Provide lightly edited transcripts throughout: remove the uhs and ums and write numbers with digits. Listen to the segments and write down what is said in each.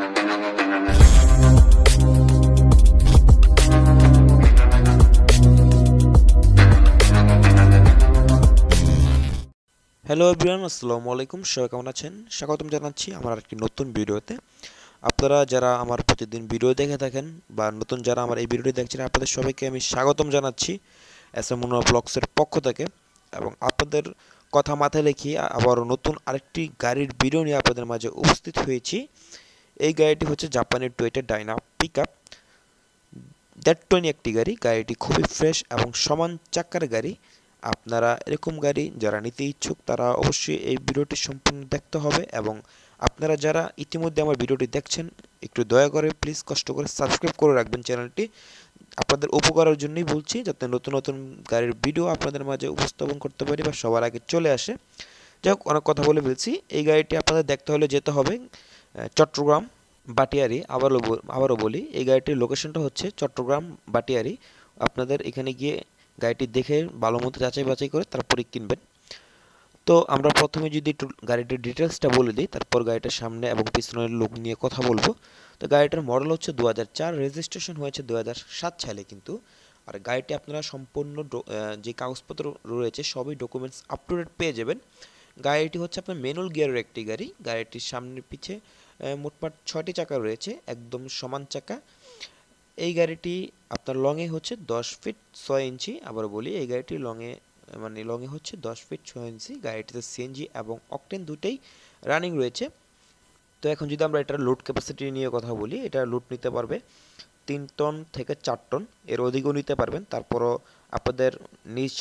Hello everyone, আসসালামু আলাইকুম। সবাই কেমন আছেন? স্বাগতম জানাচ্ছি আমার একটি নতুন ভিডিওতে। আপনারা যারা আমার প্রতিদিন ভিডিও দেখে থাকেন বা নতুন যারা আমার এই ভিডিওটি দেখছেন, আপনাদের সবাইকে আমি স্বাগতম জানাচ্ছি এসএম মুন্না ব্লগসের পক্ষ থেকে। এবং আপনাদের কথা মাথায় রেখে আবারও নতুন আরেকটি গাড়ির ভিডিও নিয়ে আপনাদের মাঝে উপস্থিত হয়েছি। এই গাড়িটি হচ্ছে জাপানের টয়োটা ডাইনা পিকআপ একটি গাড়িটি খুবই ফ্রেশ এবং সমান চাকার গাড়ি। আপনারা এরকম গাড়ি যারা নিতে ইচ্ছুক তারা অবশ্যই এই ভিডিওটি সম্পূর্ণ দেখতে হবে। এবং আপনারা যারা ইতিমধ্যে আমার ভিডিওটি দেখছেন, একটু দয়া করে প্লিজ কষ্ট করে সাবস্ক্রাইব করে রাখবেন চ্যানেলটি। আপনাদের উপকারের জন্যই বলছি, যাতে নতুন নতুন গাড়ির ভিডিও আপনাদের মাঝে উপস্থাপন করতে পারি বা সবার আগে চলে আসে। যাই হোক, অনেক কথা বলে ফেলছি। এই গাড়িটি আপনাদের দেখতে হলে যেতে হবে চট্টগ্রাম বাটিয়ারি। আবারও বলি, এই গাড়িটির লোকেশনটা হচ্ছে চট্টগ্রাম বাটিয়ারি। আপনাদের এখানে গিয়ে গাড়িটি দেখে ভালো মতো যাচাই বাছাই করে তারপরে কিনবেন। তো আমরা প্রথমে যদি একটু গাড়িটির ডিটেলসটা বলে দিই, তারপর গাড়িটার সামনে এবং পিছনের লুক নিয়ে কথা বলবো। তো গাড়িটার মডেল হচ্ছে 2004, রেজিস্ট্রেশন হয়েছে 2007 সালে কিন্তু। আর গাড়িটি আপনারা সম্পূর্ণ যে কাগজপত্র রয়েছে সবই ডকুমেন্টস আপ টু ডেট পেয়ে যাবেন। গাড়িটি হচ্ছে আপনার ম্যানুয়াল গিয়ারের একটি গাড়ি। গাড়িটির সামনে পিছে মোটমাট 6টি চাকা রয়েছে, একদম সমান চাকা। এই গাড়িটি আপনার লংয়ে হচ্ছে 10 ফিট 6 ইঞ্চি। আবার বলি, এই গাড়িটি লংয়ে হচ্ছে 10 ফিট 6 ইঞ্চি। গাড়িটিতে সিএনজি এবং অকটেন দুটেই রানিং রয়েছে। তো এখন যদি আমরা এটার লোড ক্যাপাসিটি নিয়ে কথা বলি, এটা লোড নিতে পারবে 3 টন থেকে 4 টন, এর অধিকও নিতে পারবেন। তারপরও আপনাদের নিজ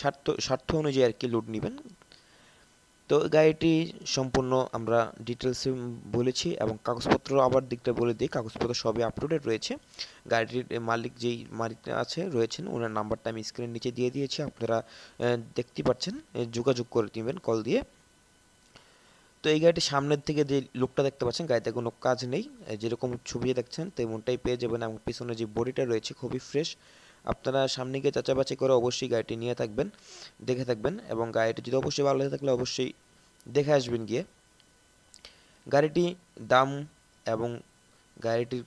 স্বার্থ অনুযায়ী আর কি লোড নেবেন। তো গাড়িটি সম্পূর্ণ আমরা ডিটেলসে বলেছি এবং কাগজপত্র আবার দিকটা বলে দিই, কাগজপত্র সবই আপ টু ডেট রয়েছে। গাড়িটির মালিক রয়েছেন, ওনার নাম্বারটা আমি স্ক্রিনের নিচে দিয়ে দিয়েছি, আপনারা দেখতে পাচ্ছেন, যোগাযোগ করে নেবেন কল দিয়ে। তো এই গাড়িটির সামনের থেকে যে লুকটা দেখতে পাচ্ছেন, গাড়িতে কোনো কাজ নেই, যেরকম ছবি দেখছেন তেমনটাই পেয়ে যাবেন। এবং পিছনে যে বডিটা রয়েছে খুবই ফ্রেশ। আপনারা সামনে গিয়ে যাচাই করে অবশ্যই গাড়িটি নিয়ে থাকবেন, দেখে থাকবেন। এবং গাড়িটি যদি অবশ্যই ভালো লাগে থাকলে অবশ্যই দেখে আসবেন গিয়ে। গাড়িটি দাম এবং গাড়িটির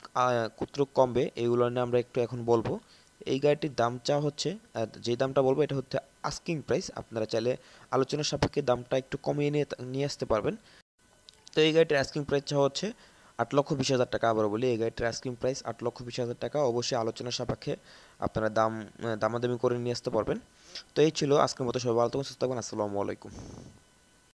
কতটুকু কমবে এগুলো নিয়ে আমরা একটু এখন বলবো। এই গাড়িটির দাম চা হচ্ছে, যে দামটা বলবো এটা হচ্ছে আস্কিং প্রাইস। আপনারা চাইলে আলোচনার সাপেক্ষে দামটা একটু কমিয়ে নিয়ে আসতে পারবেন। তো এই গাড়িটির আস্কিং প্রাইস চা হচ্ছে 8,20,000 টাকা। আবার বলি, এই গাড়িটির আস্কিং প্রাইস 8,20,000 টাকা। অবশ্যই আলোচনার সাপেক্ষে আপনারা দামাদামি করে নিয়ে আসতে পারবেন। তো এই ছিল আজকের মতো। সবাই ভালো থাকবেন, সুস্থ থাকবেন। আসসালামু আলাইকুম।